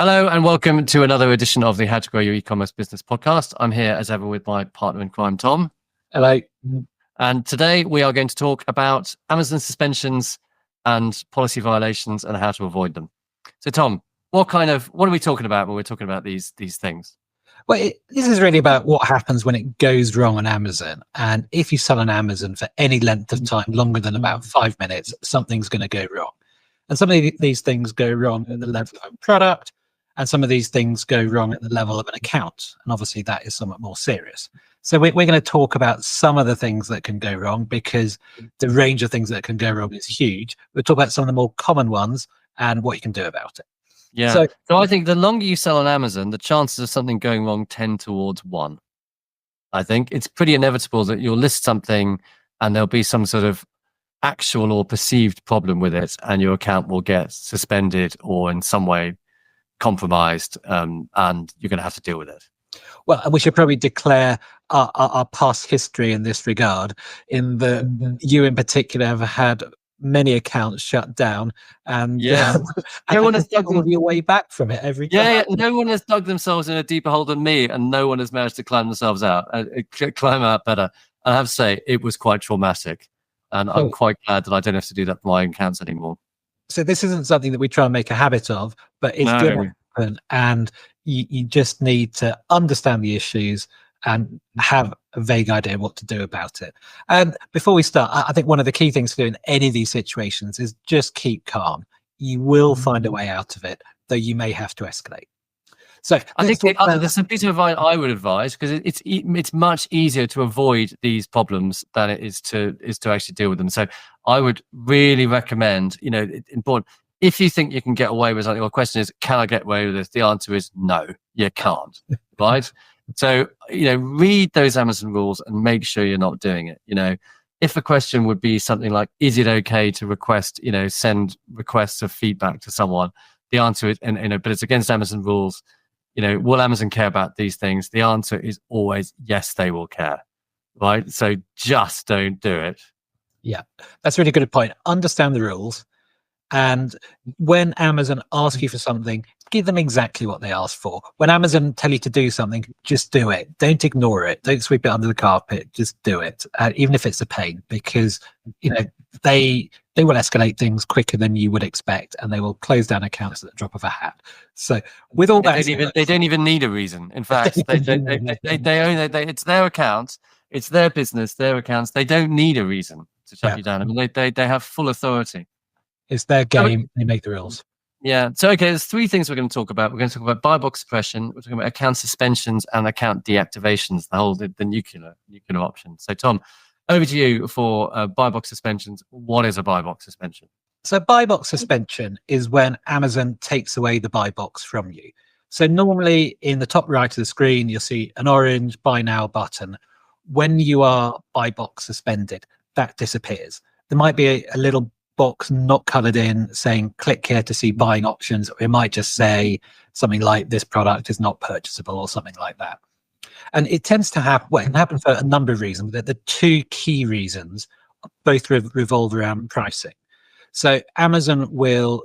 Hello and welcome to another edition of the How to Grow Your E-commerce Business podcast. I'm here as ever with my partner in crime, Tom. Hello. And today we are going to talk about Amazon suspensions and policy violations and how to avoid them. So Tom, what are we talking about when we're talking about these things? Well, this is really about what happens when it goes wrong on Amazon. And if you sell on Amazon for any length of time, longer than about 5 minutes, something's going to go wrong. And some of these things go wrong at the level of a product, and some of these things go wrong at the level of an account. And obviously that is somewhat more serious. So we're going to talk about some of the things that can go wrong, because the range of things that can go wrong is huge. We'll talk about some of the more common ones and what you can do about it. Yeah. So I think the longer you sell on Amazon, the chances of something going wrong tend towards 1. I think it's pretty inevitable that you'll list something and there'll be some sort of actual or perceived problem with it, and your account will get suspended or in some way compromised, and you're going to have to deal with it. Well, we should probably declare our past history in this regard, in that you in particular have had many accounts shut down, and no one has dug your way back from it every time. No one has dug themselves in a deeper hole than me, and no one has managed to climb themselves out, climb out better. I have to say, it was quite traumatic, and I'm quite glad that I don't have to do that for my accounts anymore. So this isn't something that we try and make a habit of, but it's going to happen, and you just need to understand the issues and have a vague idea what to do about it. And before we start, I think one of the key things to do in any of these situations is just keep calm. You will find a way out of it, though you may have to escalate. So I think there's a piece of advice I would advise, because it's much easier to avoid these problems than it is to actually deal with them. So I would really recommend, it's important. If you think you can get away with something, the question is, can I get away with this? The answer is no, you can't, right? So, read those Amazon rules and make sure you're not doing it. If a question would be something like, is it okay to request, send requests of feedback to someone? The answer is, but it's against Amazon rules. Will Amazon care about these things? The answer is always, yes, they will care, right? So just don't do it. Yeah, that's a really good point. Understand the rules. And when Amazon asks you for something, give them exactly what they asked for. When Amazon tell you to do something, just do it. Don't ignore it. Don't sweep it under the carpet. Just do it, even if it's a pain, because they will escalate things quicker than you would expect, and they will close down accounts at the drop of a hat. So with all that, they don't even need a reason. In fact, they own it. It's their account. It's their business, their accounts. They don't need a reason to shut you down. I mean, they have full authority. It's their game. They make the rules. Yeah. So, okay, there's 3 things we're going to talk about. We're going to talk about buy box suppression. We're talking about account suspensions and account deactivations, the nuclear option. So, Tom, over to you for buy box suspensions. What is a buy box suspension? So, buy box suspension is when Amazon takes away the buy box from you. So, normally in the top right of the screen, you'll see an orange buy now button. When you are buy box suspended, that disappears. There might be a little box not colored in saying click here to see buying options, or it might just say something like this product is not purchasable or something like that. And it tends to happen, it can happen for a number of reasons, but the 2 key reasons both revolve around pricing. So Amazon will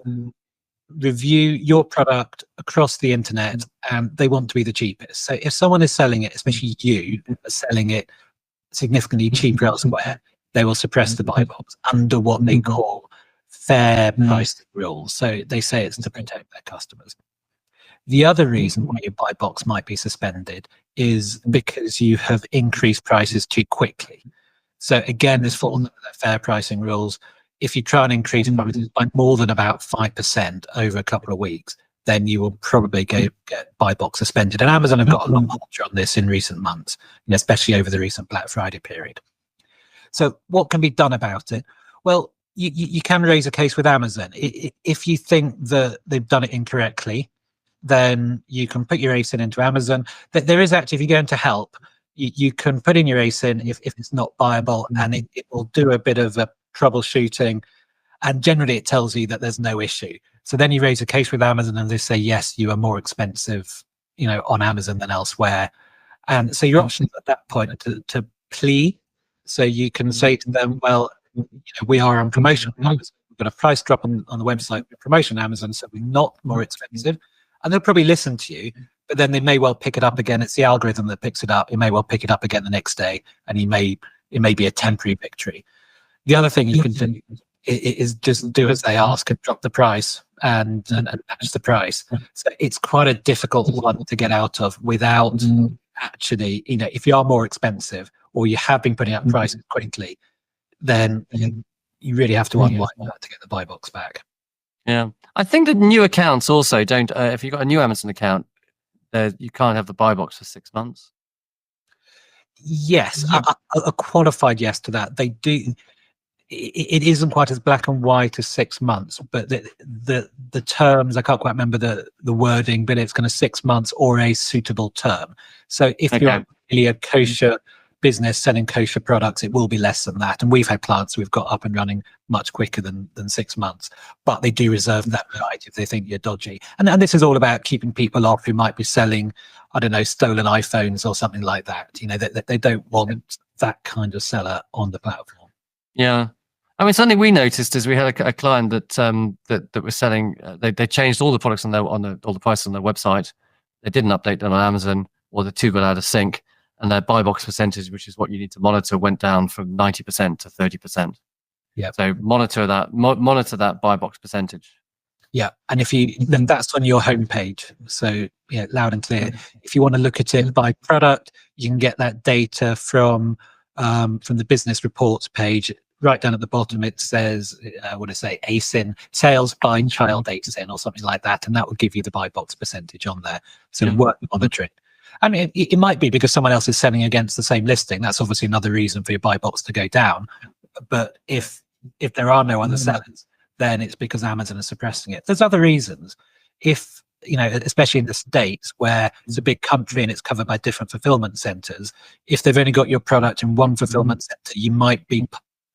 review your product across the internet, and they want to be the cheapest. So if someone is selling it, especially you are selling it significantly cheaper elsewhere, they will suppress the buy box under what they call fair pricing rules. So they say it's to protect their customers. The other reason why your buy box might be suspended is because you have increased prices too quickly. So again, this falls under the fair pricing rules. If you try and increase prices by more than about 5% over a couple of weeks, then you will probably get buy box suspended. And Amazon have got a lot more on this in recent months, especially over the recent Black Friday period. So what can be done about it? Well, you can raise a case with Amazon. If you think that they've done it incorrectly, then you can put your ASIN into Amazon. There is actually, if you go into help, you can put in your ASIN if it's not viable, and it will do a bit of a troubleshooting. And generally it tells you that there's no issue. So then you raise a case with Amazon and they say, yes, you are more expensive, on Amazon than elsewhere. And so your options at that point are to plea. So you can say to them, well, we are on promotion on Amazon. We've got a price drop on the website with promotion on Amazon, so we're not more expensive. and they'll probably listen to you, but then they may well pick it up again. It's the algorithm that picks it up. It may well pick it up again the next day, and it may be a temporary victory. The other thing you can do is just do as they ask and drop the price and match the price. So it's quite a difficult one to get out of without actually, if you are more expensive or you have been putting up prices quickly, then you really have to unwind that to get the buy box back. Yeah, I think that new accounts also don't. If you've got a new Amazon account, you can't have the buy box for 6 months. Yes, a qualified yes to that. They do. It isn't quite as black and white as 6 months, but the terms, I can't quite remember the wording, but it's kind of 6 months or a suitable term. So if you're really a kosher business selling kosher products, it will be less than that. And we've had clients we've got up and running much quicker than 6 months, but they do reserve that right if they think you're dodgy. And this is all about keeping people off who might be selling, I don't know, stolen iPhones or something like that. They don't want that kind of seller on the platform. Yeah. I mean, something we noticed is we had a client that that was selling. They changed all the products all the prices on their website. They didn't update them on Amazon, or the two got out of sync, and their buy box percentage, which is what you need to monitor, went down from 90% to 30%. Yeah. So monitor that buy box percentage. Yeah, and then that's on your homepage. So loud and clear. If you want to look at it by product, you can get that data from the business reports page. Right down at the bottom, it says, ASIN, sales by child ASIN or something like that. And that will give you the buy box percentage on there. So worth monitoring. I mean, it might be because someone else is selling against the same listing. That's obviously another reason for your buy box to go down. But if there are no other sellers, then it's because Amazon is suppressing it. There's other reasons. If, especially in the States where it's a big country and it's covered by different fulfillment centers, if they've only got your product in one fulfillment center, you might be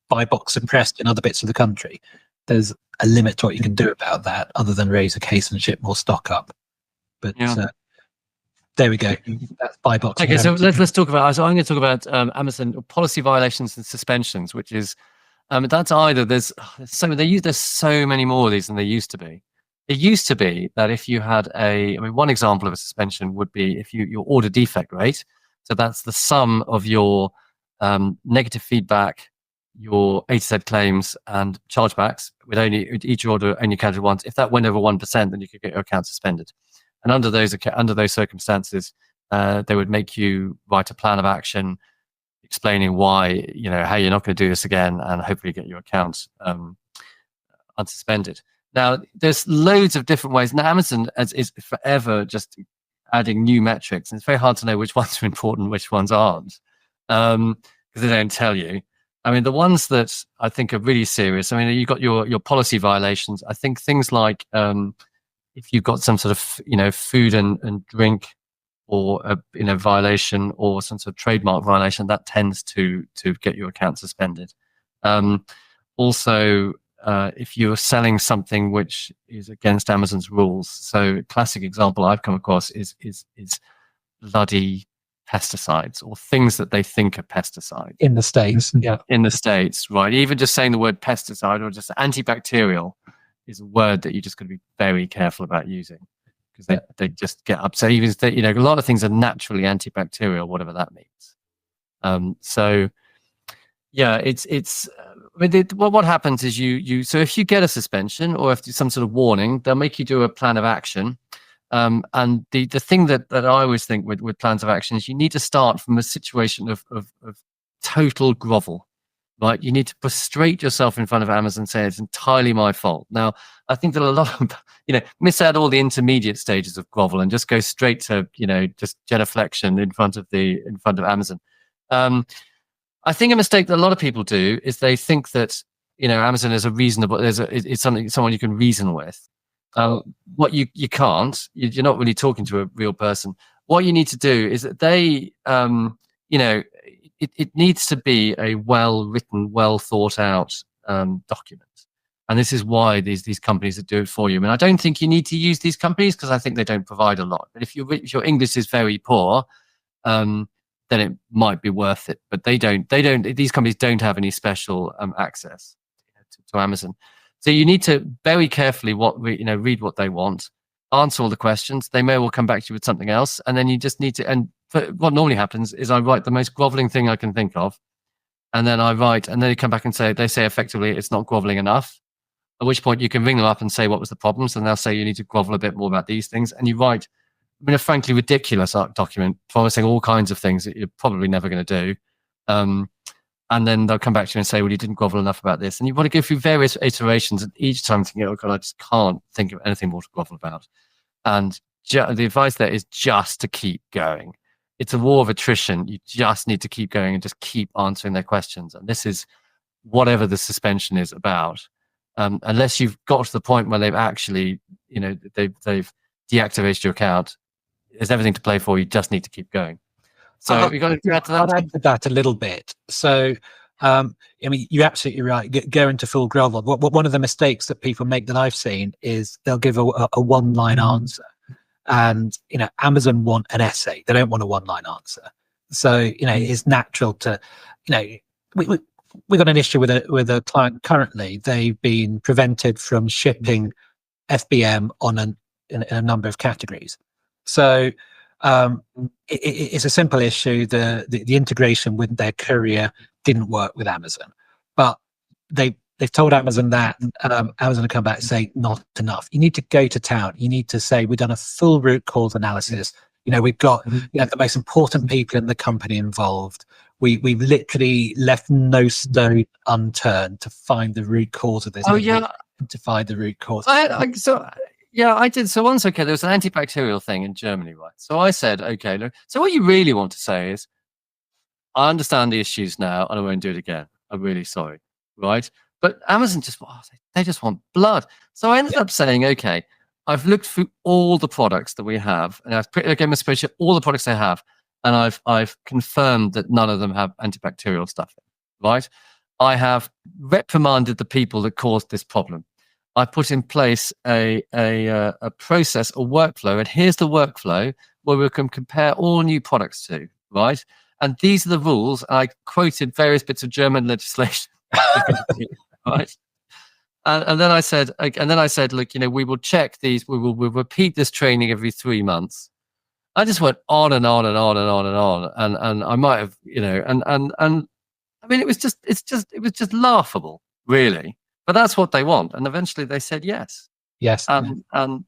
buy box suppressed in other bits of the country. There's a limit to what you can do about that other than raise a case and ship more stock up. But there we go. That's buy box. Okay, so let's talk about. So I'm going to talk about Amazon policy violations and suspensions, which is that's either there's so many more of these than there used to be. It used to be that if you had one example of a suspension would be if your order defect rate. So that's the sum of your negative feedback, your A to Z claims and chargebacks with each order only counted once. If that went over 1%, then you could get your account suspended. And under those circumstances, they would make you write a plan of action explaining why, how you're not going to do this again, and hopefully get your account unsuspended. Now, there's loads of different ways. Now, Amazon is forever just adding new metrics, and it's very hard to know which ones are important, which ones aren't, because they don't tell you. I mean, the ones that I think are really serious, you've got your policy violations. I think things like if you've got some sort of, food and drink or a violation or some sort of trademark violation, that tends to get your account suspended. Also, if you're selling something which is against Amazon's rules. So a classic example I've come across is bloody pesticides or things that they think are pesticides in the States. Yeah, in the States, right? Even just saying the word pesticide or just antibacterial is a word that you just got to be very careful about using, because they just get upset. Even a lot of things are naturally antibacterial, whatever that means. So yeah, it's what happens is so if you get a suspension or if there's some sort of warning, they'll make you do a plan of action. And the thing that I always think with plans of action is you need to start from a situation of total grovel, right? You need to prostrate yourself in front of Amazon and say it's entirely my fault. Now, I think that a lot of, miss out all the intermediate stages of grovel and just go straight to, just genuflection in front of Amazon. I think a mistake that a lot of people do is they think that, Amazon is it's someone you can reason with. What you can't, you're not really talking to a real person. What you need to do is that they, it needs to be a well-written, well thought out document. And this is why these companies that do it for you. I mean, I don't think you need to use these companies because I think they don't provide a lot. But if your English is very poor, then it might be worth it. But they don't. These companies don't have any special access to Amazon. So you need to very carefully read what they want. answer all the questions. They may well come back to you with something else, and then you just need to. And what normally happens is I write the most groveling thing I can think of, and then they come back and they say effectively it's not groveling enough. At which point you can ring them up and say what was the problems, and they'll say you need to grovel a bit more about these things, and you write a frankly ridiculous document promising all kinds of things that you're probably never going to do. And then they'll come back to you and say, well, you didn't grovel enough about this. And you want to go through various iterations, and each time thinking, oh God, I just can't think of anything more to grovel about. And the advice there is just to keep going. It's a war of attrition. You just need to keep going and just keep answering their questions. And this is whatever the suspension is about. Unless you've got to the point where they've actually, they've deactivated your account, there's everything to play for. You just need to keep going. So we got to add to that. I'll add to that a little bit. So, you're absolutely right. Go into full grovel. One of the mistakes that people make that I've seen is they'll give a one-line answer, and Amazon want an essay. They don't want a one-line answer. So it's natural to, we got an issue with a client currently. They've been prevented from shipping FBM in a number of categories. So. It's a simple issue. The integration with their courier didn't work with Amazon, but they've told Amazon that, and Amazon will come back and say not enough. You need to go to town. You need to say we've done a full root cause analysis. We've got the most important people in the company involved. We've literally left no stone unturned to find the root cause of this. To find the root cause. Yeah, I did. So once, there was an antibacterial thing in Germany, right? So I said, okay, look, so what you really want to say is, I understand the issues now and I won't do it again. I'm really sorry, right? But Amazon they just want blood. So I ended up saying, okay, I've looked through all the products that we have, and I've put again a spreadsheet, all the products they have, and I've confirmed that none of them have antibacterial stuff in, right? I have reprimanded the people that caused this problem. I put in place a process, a workflow, and here's the workflow where we can compare all new products to, right? And these are the rules. I quoted various bits of German legislation, right? And then I said, look, we will check these. We'll repeat this training every 3 months. I just went on and on and on and on and on, and I might have, and I mean, it was just laughable, really. But that's what they want, and eventually they said yes. Yes, well,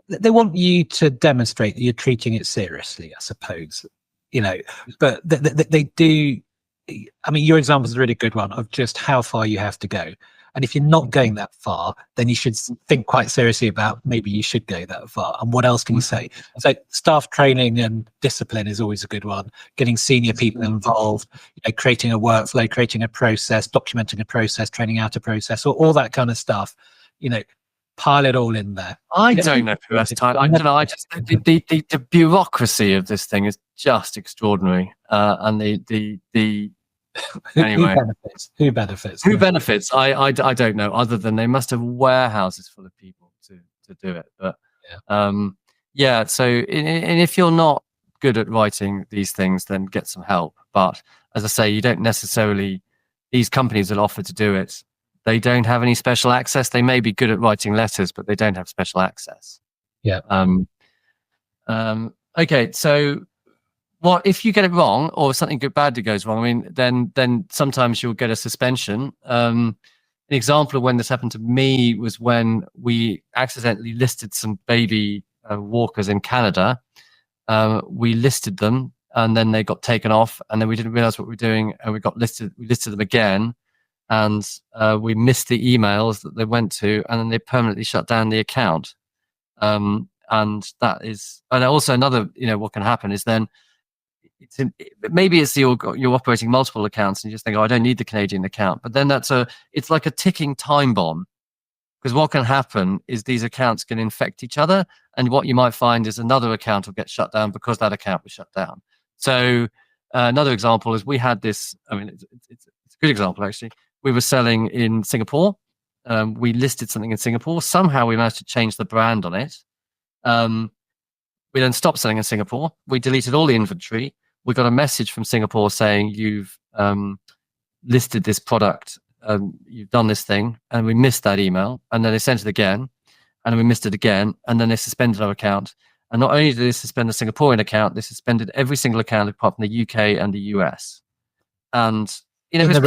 they want you to demonstrate that you're treating it seriously, I suppose. But they do. I mean, your example is a really good one of just how far you have to go. And if you're not going that far, then you should think quite seriously about maybe you should go that far. And what else can you say? So staff training and discipline is always a good one. Getting senior people involved, creating a workflow, creating a process, documenting a process, training out a process, or all that kind of stuff. Pile it all in there. I don't know who has time. I don't know. The bureaucracy of this thing is just extraordinary. And the anyway, who benefits? I don't know, other than they must have warehouses full of people to do it. But so and if you're not good at writing these things, then get some help. But as I say, you don't necessarily, these companies that offer to do it, they don't have any special access. They may be good at writing letters, but they don't have special access. Okay, so what if you get it wrong, or something bad goes wrong? I mean, then sometimes you'll get a suspension. An example of when this happened to me was when we accidentally listed some baby walkers in Canada. We listed them, and then they got taken off, and then we didn't realize what we were doing, and we listed them again, and we missed the emails that they went to, and then they permanently shut down the account. And that is, and also another, what can happen is then, maybe you're operating multiple accounts and you just think, oh, I don't need the Canadian account. But then it's like a ticking time bomb, because what can happen is these accounts can infect each other, and what you might find is another account will get shut down because that account was shut down. So another example is we had this. I mean, it's a good example actually. We were selling in Singapore. We listed something in Singapore. Somehow we managed to change the brand on it. We then stopped selling in Singapore. We deleted all the inventory. We got a message from Singapore saying you've listed this product, you've done this thing, and we missed that email. And then they sent it again, and then we missed it again, and then they suspended our account. And not only did they suspend the Singaporean account, they suspended every single account apart from the UK and the US. And it was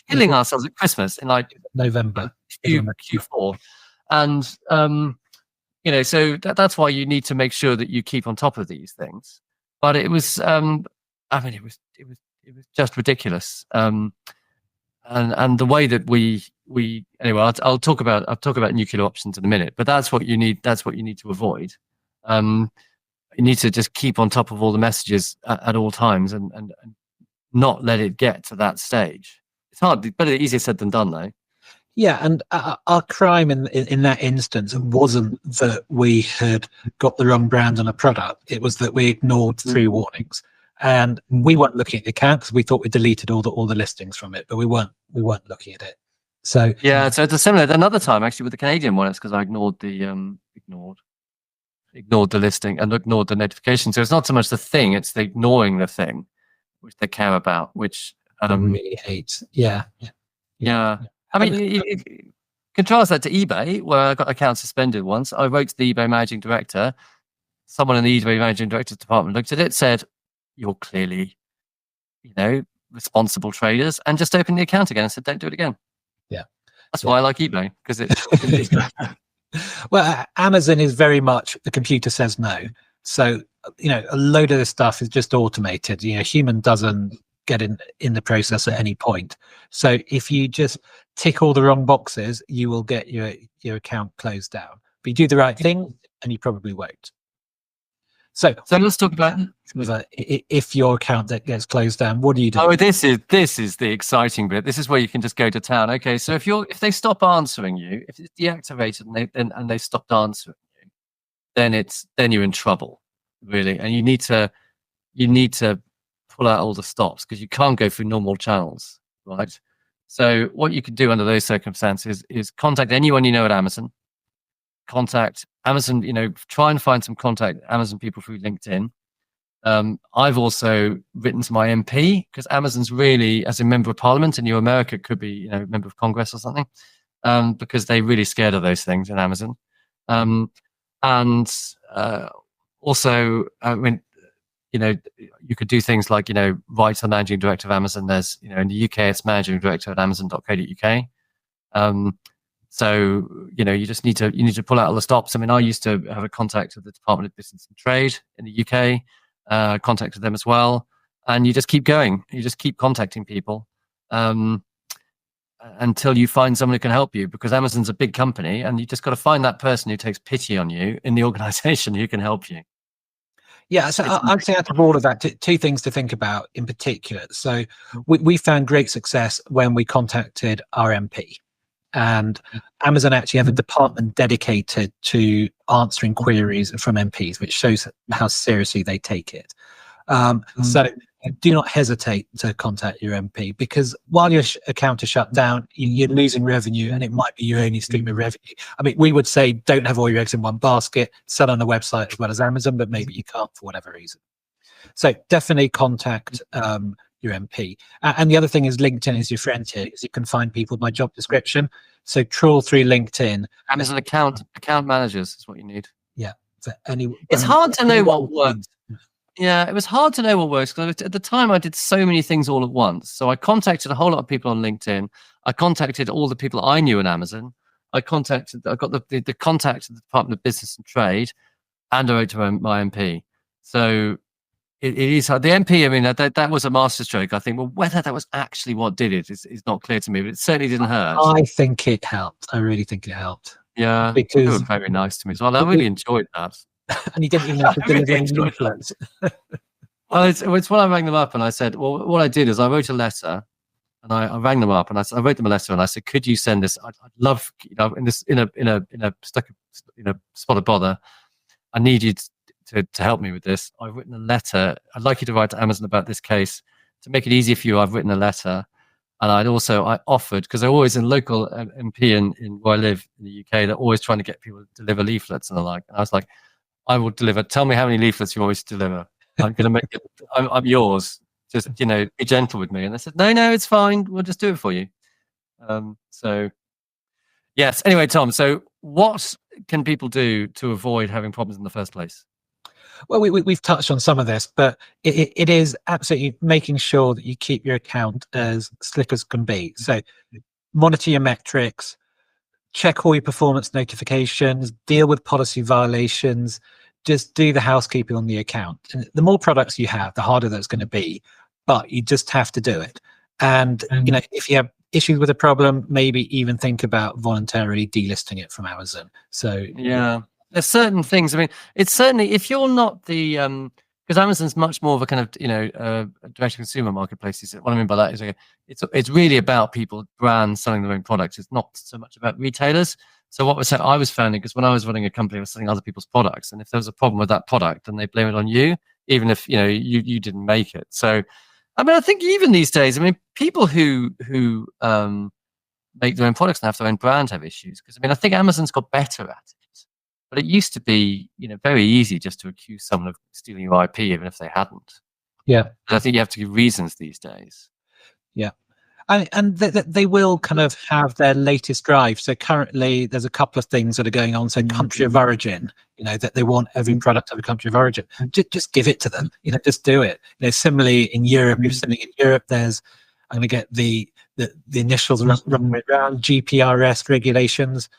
killing ourselves, at Christmas in like November, Q4. And so that's why you need to make sure that you keep on top of these things. But it was, it was just ridiculous. And the way that we anyway, I'll talk about nuclear options in a minute. But that's what you need. That's what you need to avoid. You need to just keep on top of all the messages at all times, and not let it get to that stage. It's hard, but it's easier said than done, though. Yeah, and our crime in that instance wasn't that we had got the wrong brand on a product. It was that we ignored 3 warnings, and we weren't looking at the account because we thought we deleted all the listings from it, but we weren't looking at it. So yeah, so it's similar. Another time actually with the Canadian one, it's because I ignored the listing and ignored the notification. So it's not so much the thing; it's the ignoring the thing, which they care about, which I really hate. Yeah. I mean, contrast that to eBay, where I got account suspended once. I wrote to the eBay managing director. Someone in the eBay managing director's department looked at it, said, "You're clearly, responsible traders," and just opened the account again and said, "Don't do it again." Yeah, that's why I like eBay, because it's well, Amazon is very much the computer says no. So a load of this stuff is just automated. Human doesn't get in the process at any point. So if you just tick all the wrong boxes, you will get your account closed down. But you do the right thing, and you probably won't. So let's talk about if your account that gets closed down, what do you do? Oh, this is the exciting bit. This is where you can just go to town. Okay, so if they stop answering you, if it's deactivated and they stopped answering you, then you're in trouble, really, and you need to pull out all the stops, because you can't go through normal channels, right? So what you can do under those circumstances is contact anyone you know at Amazon. Contact Amazon, try and find some contact Amazon people through LinkedIn. I've also written to my MP, because Amazon's really, as a member of parliament, and America could be, member of Congress or something, because they're really scared of those things in Amazon. Also, you could do things like, write to the managing director of Amazon. There's, in the UK, it's managing director at amazon.co.uk. So, you just need to pull out all the stops. I mean, I used to have a contact with the Department of Business and Trade in the UK, contacted them as well. And you just keep going. You just keep contacting people until you find someone who can help you, because Amazon's a big company, and you just got to find that person who takes pity on you in the organization who can help you. Yeah, so I'd say out of all of that, 2 things to think about in particular. So we found great success when we contacted our MP. And Amazon actually have a department dedicated to answering queries from MPs, which shows how seriously they take it. So do not hesitate to contact your MP, because while your account is shut down, you're losing revenue, and it might be your only stream of revenue. I mean, we would say don't have all your eggs in one basket, sell on the website as well as Amazon, but maybe you can't for whatever reason. So definitely contact your MP. And the other thing is LinkedIn is your friend here, because you can find people by job description. So trawl through LinkedIn. Amazon account managers is what you need. Yeah. It's hard to know what works. Yeah, it was hard to know what works, because at the time I did so many things all at once. So I contacted a whole lot of people on LinkedIn. I contacted all the people I knew in Amazon. I got the contact of the Department of Business and Trade, and I wrote to my MP. So it is hard. The MP, I mean, that was a masterstroke. I think, well, whether that was actually what did it is not clear to me, but it certainly didn't hurt. I think it helped. I really think it helped. Yeah, because they were very nice to me as well. I really enjoyed that. And you didn't even have to deliver any leaflets. Well, it's when I rang them up and I said, well, what I did is I wrote a letter, and I rang them up and I wrote them a letter, and I said, could you send this? I'd love, in a spot of bother, I need you to help me with this. I've written a letter. I'd like you to write to Amazon about this case. To make it easier for you, I've written a letter. And I offered, because they're always in local MP in where I live in the UK, they're always trying to get people to deliver leaflets and the like. And I was like, I will deliver. Tell me how many leaflets you want me to deliver. I'm going to make it. I'm yours. Just, be gentle with me. And they said, no, it's fine. We'll just do it for you. So yes. Anyway, Tom, so what can people do to avoid having problems in the first place? Well, we've touched on some of this, but it is absolutely making sure that you keep your account as slick as can be. So monitor your metrics, check all your performance notifications, deal with policy violations, just do the housekeeping on the account. And the more products you have, the harder that's going to be, but you just have to do it. And if you have issues with a problem, maybe even think about voluntarily delisting it from Amazon. So yeah, there's certain things. I mean, it's certainly, if you're not the because Amazon's much more of a kind of direct consumer marketplace. What I mean by that is it's really about people, brands selling their own products. It's not so much about retailers. So what I was finding, because when I was running a company, I was selling other people's products, and if there was a problem with that product, then they blame it on you, even if you didn't make it. So I mean, I think even these days, I mean, people who make their own products and have their own brand have issues, because I mean, I think Amazon's got better at it, but it used to be very easy just to accuse someone of stealing your IP, even if they hadn't. Yeah, but I think you have to give reasons these days. Yeah. And they will kind of have their latest drive. So currently there's a couple of things that are going on. So country of origin, that they want every product of a country of origin. Just give it to them, just do it. Similarly in Europe, if something in Europe, I'm going to get the initials running around GPRS regulations.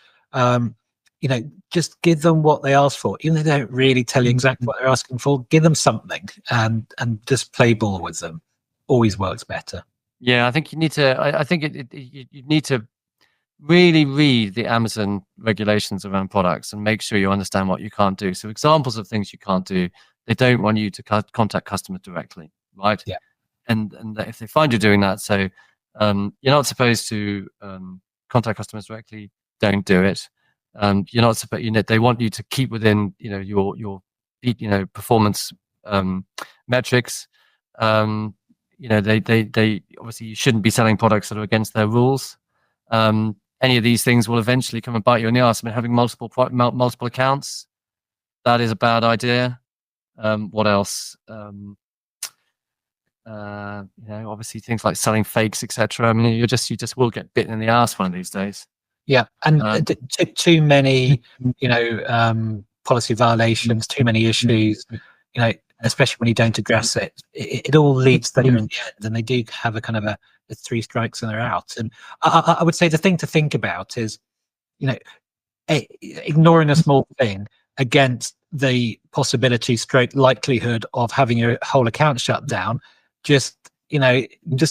Just give them what they ask for. Even though they don't really tell you exactly what they're asking for, give them something and just play ball with them. Always works better. Yeah, I think you need to. I think you need to really read the Amazon regulations around products and make sure you understand what you can't do. So examples of things you can't do: they don't want you to contact customers directly, right? Yeah. And if they find you doing that, so you're not supposed to contact customers directly. Don't do it. You're not supposed. They want you to keep within your performance metrics. They obviously, you shouldn't be selling products that are against their rules. Any of these things will eventually come and bite you in the arse. I mean, having multiple accounts, that is a bad idea. What else? Obviously things like selling fakes, etc. I mean, you just will get bitten in the arse one of these days. Yeah, and too many, policy violations, too many issues, especially when you don't address it, it all leads there in the end, and they do have a kind of a 3 strikes and they're out. And I would say the thing to think about is, ignoring a small thing against the possibility, stroke likelihood of having your whole account shut down. Just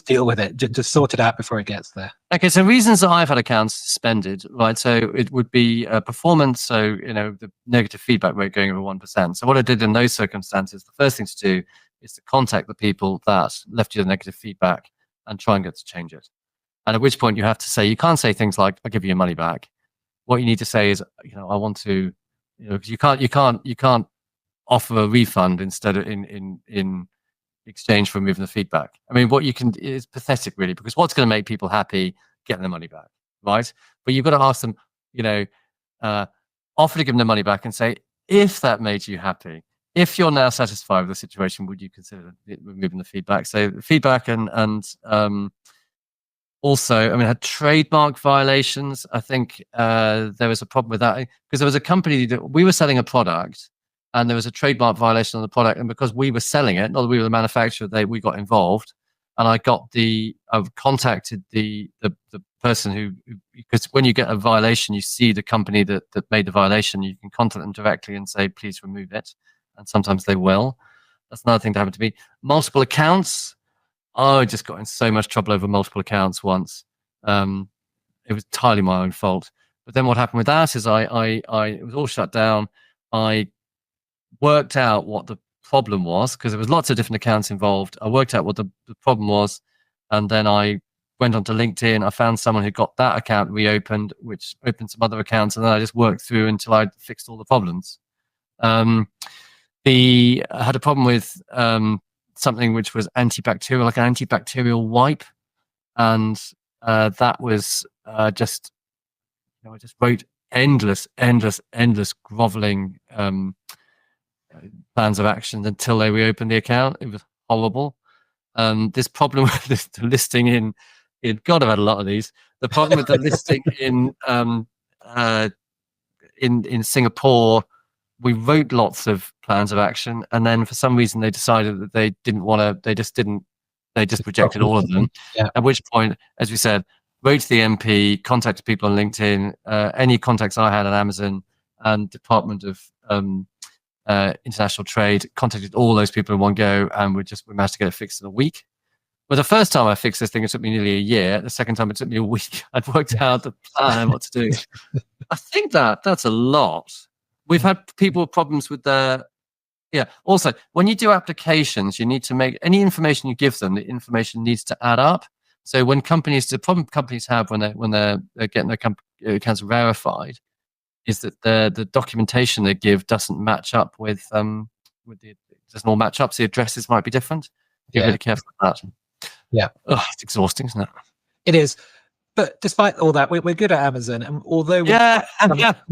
deal with it. Just sort it out before it gets there. Okay, so reasons that I've had accounts suspended, right? So it would be performance. So the negative feedback rate going over 1%. So what I did in those circumstances, the first thing to do is to contact the people that left you the negative feedback and try and get to change it. And at which point you have to say, you can't say things like, "I'll give you your money back." What you need to say is, "I want to," because you can't offer a refund instead of in exchange for removing the feedback. I mean, what you can is pathetic, really, because what's going to make people happy? Getting their money back, right? But you've got to ask them, offer to give them the money back and say, if that made you happy, if you're now satisfied with the situation, would you consider removing the feedback? So feedback and also, I mean, had trademark violations. I think there was a problem with that because there was a company that we were selling a product, and there was a trademark violation on the product. And because we were selling it, not that we were the manufacturer, we got involved. And I've contacted the person who, because when you get a violation, you see the company that made the violation. You can contact them directly and say, "Please remove it." And sometimes they will. That's another thing to happen to me. Multiple accounts. I just got in so much trouble over multiple accounts once. It was entirely my own fault. But then what happened with that is it was all shut down. I worked out what the problem was, because there was lots of different accounts involved. I worked out what the problem was, and then I went onto LinkedIn. I found someone who got that account reopened, which opened some other accounts, and then I just worked through until I fixed all the problems. I had a problem with something which was antibacterial, like an antibacterial wipe, and that was I just wrote endless groveling plans of action until they reopened the account. It was horrible. This problem with the listing in God, I've had a lot of these. The problem with the listing in in Singapore, we wrote lots of plans of action, and then for some reason they decided that they didn't want to. They just rejected all of them. Yeah. At which point, as we said, wrote to the MP, contacted people on LinkedIn, any contacts I had on Amazon and Department of International Trade, contacted all those people in one go, and we managed to get it fixed in a week. But the first time I fixed this thing, it took me nearly a year. The second time, it took me a week. I'd worked out the plan and what to do. I think that's a lot. We've had people with problems with their, Also, when you do applications, you need to make any information you give them, the information needs to add up. So when the problem companies have when they're getting their accounts verified is that the documentation they give doesn't match up with it doesn't all match up. So the addresses might be different. Be really careful with that. Yeah. It's exhausting, isn't it? It is. But despite all that, we're good at Amazon, and although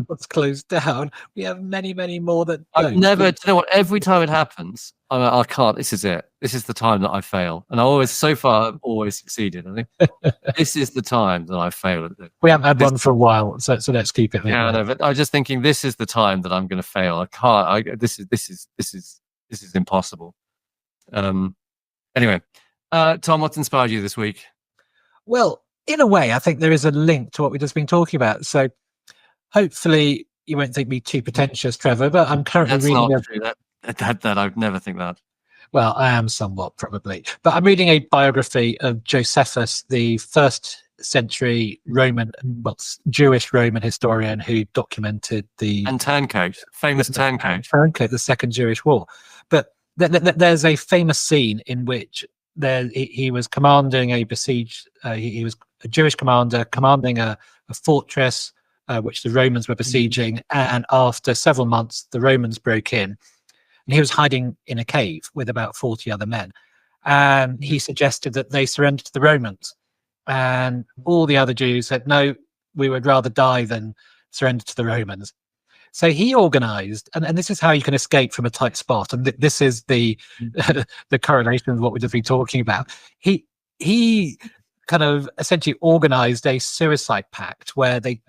what's closed down, we have many, many more that don't. Do you know what? Every time it happens, I can't. This is it. This is the time that I fail, and so far, I've always succeeded. I think this is the time that I fail at it. We haven't had one for a while, so let's keep it. Yeah, no, but I'm just thinking this is the time that I'm going to fail. I can't. This is impossible. Anyway, Tom, what's inspired you this week? Well, in a way, I think there is a link to what we've just been talking about. So hopefully you won't think me too pretentious, Trevor, but I'm currently reading... That's not true. That I'd never think that. Well, I am somewhat, probably. But I'm reading a biography of Josephus, the 1st century Jewish Roman historian who documented the... And turncoat, famous turncoat. Turncoat, the Second Jewish War. But there's a famous scene in which he was commanding a besieged... he was a Jewish commander commanding a fortress which the Romans were besieging, and after several months the Romans broke in, and he was hiding in a cave with about 40 other men, and he suggested that they surrender to the Romans, and all the other Jews said, no, we would rather die than surrender to the Romans. So he organized, and this is how you can escape from a tight spot, and this is the the correlation with what we've just been talking about. He kind of essentially organized a suicide pact where they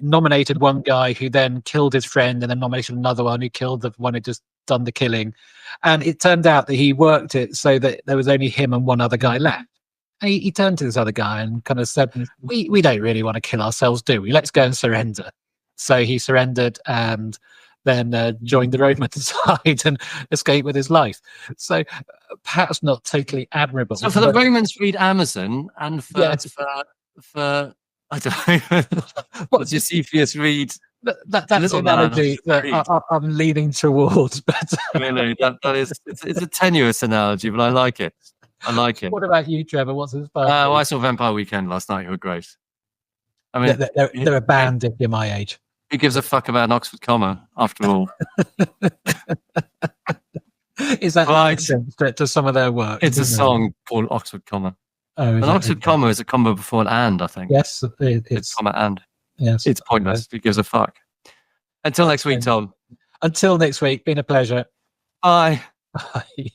nominated one guy who then killed his friend, and then nominated another one who killed the one who just done the killing. And it turned out that he worked it so that there was only him and one other guy left. And he turned to this other guy and kind of said, we don't really want to kill ourselves, do we? Let's go and surrender. So he surrendered and then joined the Roman side and escaped with his life. So perhaps not totally admirable. So for the Romans, read Amazon, and for I don't know, what Josephus read? That's an analogy that I'm leaning towards. But really, it's a tenuous analogy, but I like it. What about you, Trevor? What's inspired? Well, I saw Vampire Weekend last night. You were great. I mean, they're a band if you're my age. Who gives a fuck about an Oxford comma, after all? Is that right to some of their work? It's a song called Oxford comma. Oh, an Oxford comma is a comma before an and, I think. Yes, it's comma and. Yes, it's pointless. Who gives a fuck? Until next week, Tom. Until next week, been a pleasure. Bye. Bye.